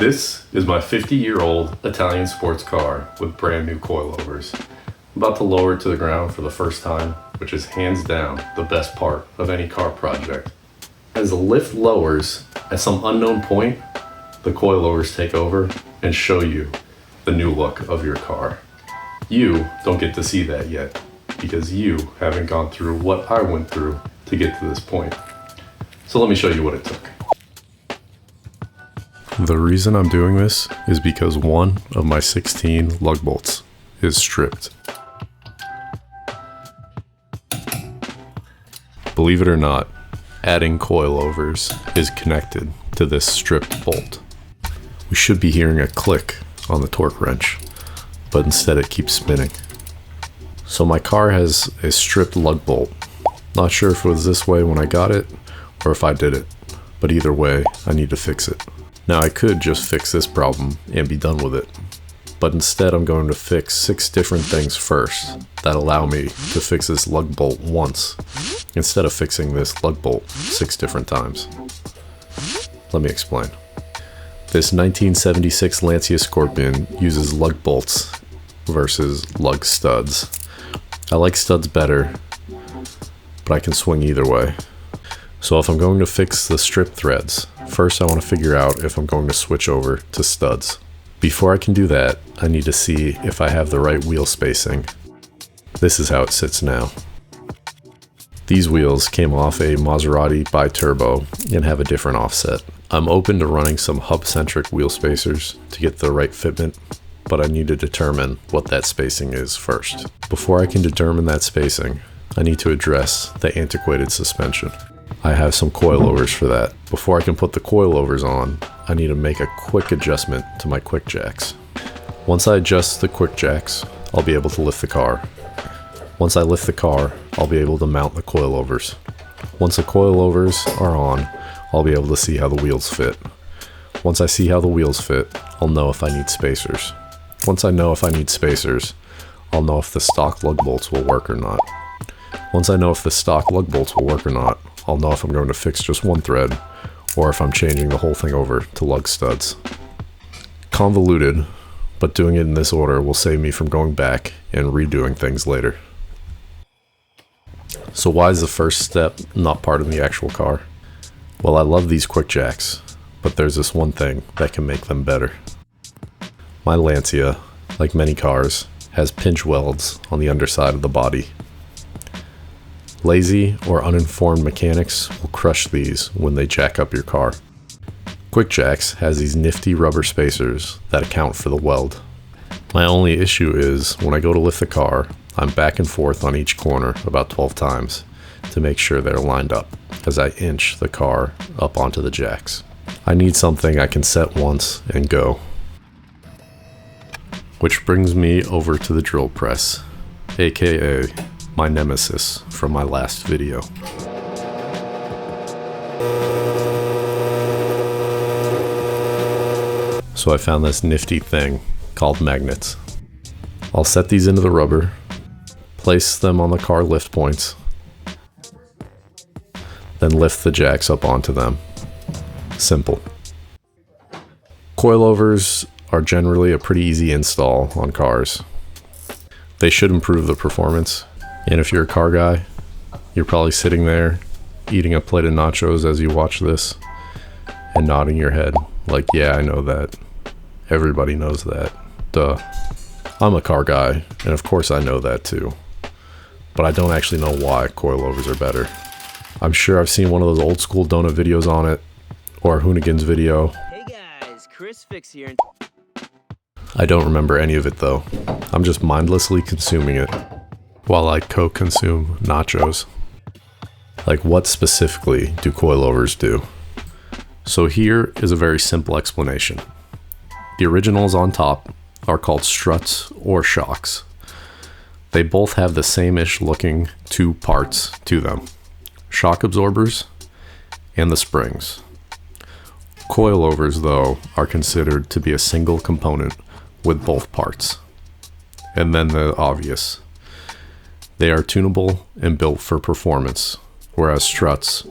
This is my 50-year-old Italian sports car with brand new coilovers. I'm about to lower it to the ground for the first time, which is hands down the best part of any car project. As the lift lowers, at some unknown point, the coilovers take over and show you the new look of your car. You don't get to see that yet because you haven't gone through what I went through to get to this point. So let me show you what it took. The reason I'm doing this is because one of my 16 lug bolts is stripped. Believe it or not, adding coilovers is connected to this stripped bolt. We should be hearing a click on the torque wrench, but instead it keeps spinning. So my car has a stripped lug bolt. Not sure if it was this way when I got it or if I did it, but either way, I need to fix it. Now I could just fix this problem and be done with it, but instead I'm going to fix 6 different things first that allow me to fix this lug bolt once, instead of fixing this lug bolt 6 different times. Let me explain. This 1976 Lancia Scorpion uses lug bolts versus lug studs. I like studs better, but I can swing either way. So if I'm going to fix the strip threads, first I want to figure out if I'm going to switch over to studs. Before I can do that, I need to see if I have the right wheel spacing. This is how it sits now. These wheels came off a Maserati bi-turbo and have a different offset. I'm open to running some hub-centric wheel spacers to get the right fitment, but I need to determine what that spacing is first. Before I can determine that spacing, I need to address the antiquated suspension. I have some coilovers for that. Before I can put the coilovers on, I need to make a quick adjustment to my quick jacks. Once I adjust the quick jacks, I'll be able to lift the car. Once I lift the car, I'll be able to mount the coilovers. Once the coilovers are on, I'll be able to see how the wheels fit. Once I see how the wheels fit, I'll know if I need spacers. Once I know if I need spacers, I'll know if the stock lug bolts will work or not. Once I know if the stock lug bolts will work or not, I'll know if I'm going to fix just one thread or if I'm changing the whole thing over to lug studs. Convoluted, but doing it in this order will save me from going back and redoing things later. So why is the first step not part of the actual car? Well, I love these quick jacks, but there's this one thing that can make them better. My Lancia, like many cars, has pinch welds on the underside of the body. Lazy or uninformed mechanics will crush these when they jack up your car. Quick Jacks has these nifty rubber spacers that account for the weld. My only issue is when I go to lift the car, I'm back and forth on each corner about 12 times to make sure they're lined up as I inch the car up onto the jacks. I need something I can set once and go. Which brings me over to the drill press, aka my nemesis from my last video. So I found this nifty thing called magnets. I'll set these into the rubber, place them on the car lift points, then lift the jacks up onto them. Simple. Coilovers are generally a pretty easy install on cars. They should improve the performance. And if you're a car guy, you're probably sitting there eating a plate of nachos as you watch this and nodding your head like, yeah, I know that. Everybody knows that. Duh. I'm a car guy, and of course I know that too. But I don't actually know why coilovers are better. I'm sure I've seen one of those old school donut videos on it, or Hoonigan's video. Hey guys, Chris Fix here. I don't remember any of it though. I'm just mindlessly consuming it while I co-consume nachos. Like, what specifically do coilovers do? So here is a very simple explanation. The originals on top are called struts or shocks. They both have the same-ish looking 2 parts to them: shock absorbers and the springs. Coilovers, though, are considered to be a single component with both parts. And then the obvious. They are tunable and built for performance, whereas struts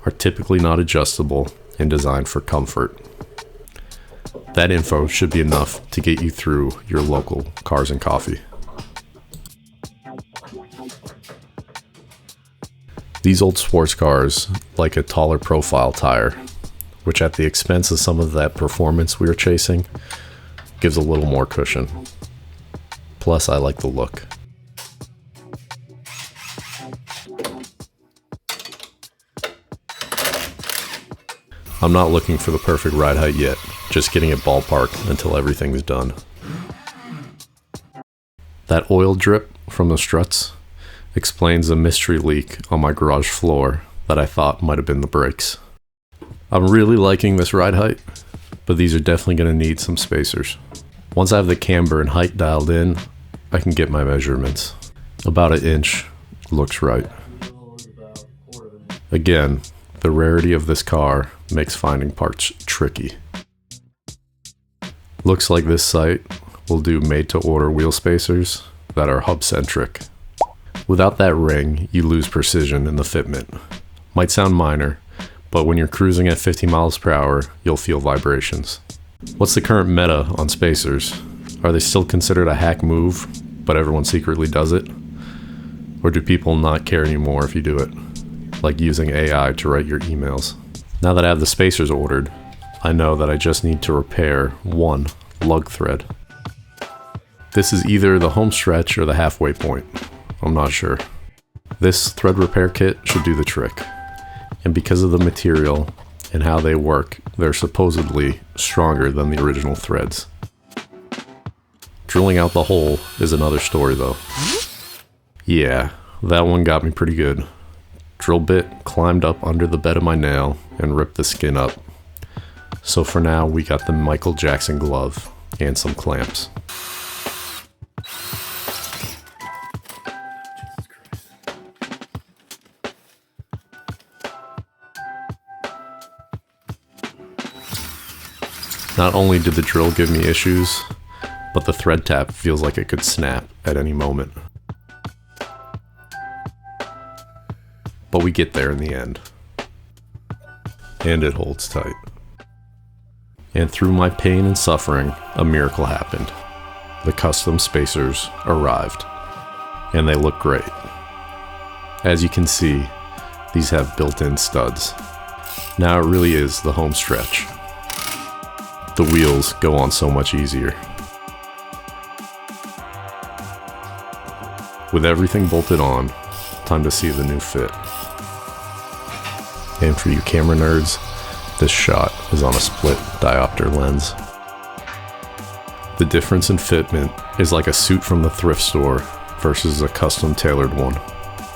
are typically not adjustable and designed for comfort. That info should be enough to get you through your local Cars and Coffee. These old sports cars like a taller profile tire, which at the expense of some of that performance we were chasing, gives a little more cushion. Plus, I like the look. I'm not looking for the perfect ride height yet, just getting it ballparked until everything's done. That oil drip from the struts explains a mystery leak on my garage floor that I thought might have been the brakes. I'm really liking this ride height, but these are definitely going to need some spacers. Once I have the camber and height dialed in, I can get my measurements. About an inch looks right. Again, the rarity of this car makes finding parts tricky. Looks like this site will do made-to-order wheel spacers that are hub-centric. Without that ring, you lose precision in the fitment. Might sound minor, but when you're cruising at 50 miles per hour, you'll feel vibrations. What's the current meta on spacers? Are they still considered a hack move, but everyone secretly does it? Or do people not care anymore if you do it? Like using AI to write your emails. Now that I have the spacers ordered, I know that I just need to repair one lug thread. This is either the home stretch or the halfway point. I'm not sure. This thread repair kit should do the trick. And because of the material and how they work, they're supposedly stronger than the original threads. Drilling out the hole is another story though. Yeah, that one got me pretty good. Drill bit climbed up under the bed of my nail and ripped the skin up. So for now, we got the Michael Jackson glove and some clamps. Not only did the drill give me issues, but the thread tap feels like it could snap at any moment. But we get there in the end. And it holds tight. And through my pain and suffering, a miracle happened. The custom spacers arrived. And they look great. As you can see, these have built-in studs. Now it really is the home stretch. The wheels go on so much easier. With everything bolted on, time to see the new fit. And for you camera nerds, this shot is on a split diopter lens. The difference in fitment is like a suit from the thrift store versus a custom tailored one.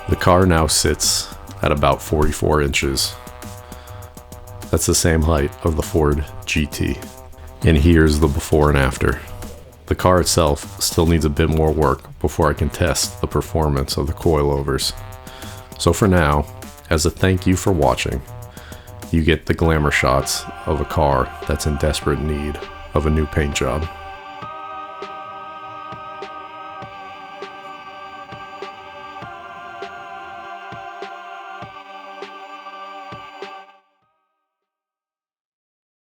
The car now sits at about 44 inches. That's the same height of the Ford GT. And here's the before and after. The car itself still needs a bit more work before I can test the performance of the coilovers. So for now, as a thank you for watching, you get the glamour shots of a car that's in desperate need of a new paint job.